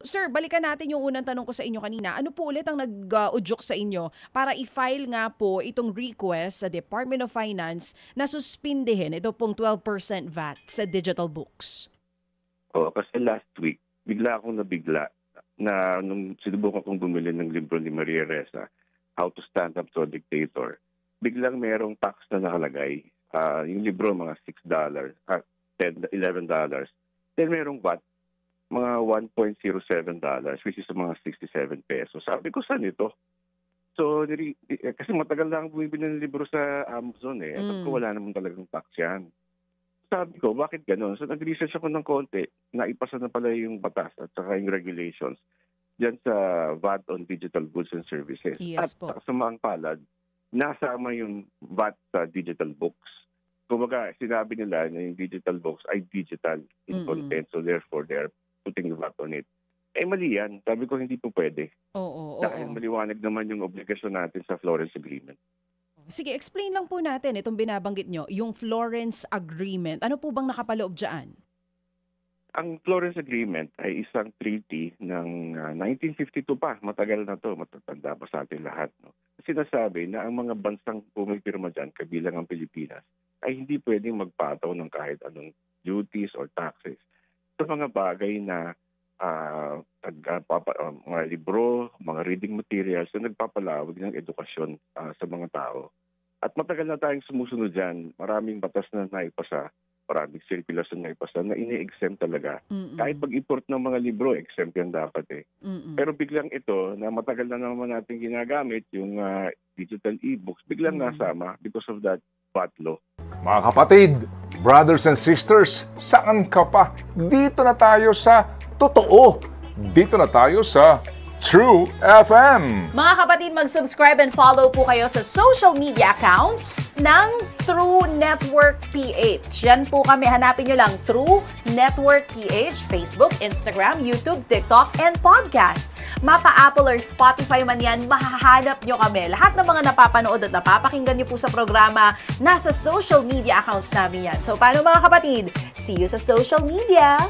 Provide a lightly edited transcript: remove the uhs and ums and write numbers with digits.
sir, balikan natin yung unang tanong ko sa inyo kanina. Ano po ulit ang nag-udyok sa inyo para i-file nga po itong request sa Department of Finance na suspindihin ito pong 12% VAT sa digital books? Kasi last week, bigla akong nabigla na nung sinubukan kong bumili ng libro ni Maria Ressa, How to Stand Up to a Dictator, biglang merong tax na nakalagay. Yung libro, mga $6, $10, $11. Then merong VAT, mga $1.07, which is mga 67 pesos. Sabi ko, saan ito? So, kasi matagal lang bumibili ng libro sa Amazon eh. At ko wala naman talagang tax yan. Sabi ko, bakit gano'n? So, nag-research ako ng konti, naipasa na pala yung batas at saka yung regulations dyan sa VAT on digital goods and services. Yes, at sa maang palad, nasama yung VAT sa digital books. Kumbaga, sinabi nila na yung digital books ay digital in content, so therefore they're putting the VAT on it. Mali yan. Sabi ko, hindi po pwede. Dahil maliwanag naman yung obligasyon natin sa Florence Agreement. Sige, explain lang po natin itong binabanggit nyo, yung Florence Agreement. Ano po bang nakapaloob dyan? Ang Florence Agreement ay isang treaty ng 1952 pa. Matagal na to, matatanda pa sa atin lahat. No? Sinasabi na ang mga bansang pumipirma dyan, kabilang ang Pilipinas, ay hindi pwedeng magpataw ng kahit anong duties or taxes sa mga bagay na mga libro, mga reading materials na nagpapalawag ng edukasyon sa mga tao. At matagal na tayong sumusunod dyan. Maraming batas na naipasa, maraming sirkulasyon na naipasa na ini-exempt talaga. Kahit pag-import ng mga libro, exempt yan dapat eh. Pero biglang ito, na matagal na naman natin ginagamit, yung digital e-books, biglang nasama because of that VAT law. Mga kapatid, brothers and sisters, saan ka pa? Dito na tayo sa totoo. Dito na tayo sa True FM. Mga kapatid, mag-subscribe and follow po kayo sa social media accounts ng True Network PH. Yan po kami. Hanapin nyo lang True Network PH, Facebook, Instagram, YouTube, TikTok, and podcast. Mapa-Apple or Spotify man yan, mahahanap nyo kami. Lahat ng mga napapanood at napapakinggan nyo po sa programa, nasa social media accounts namin yan. So, paano mga kapatid? See you sa social media!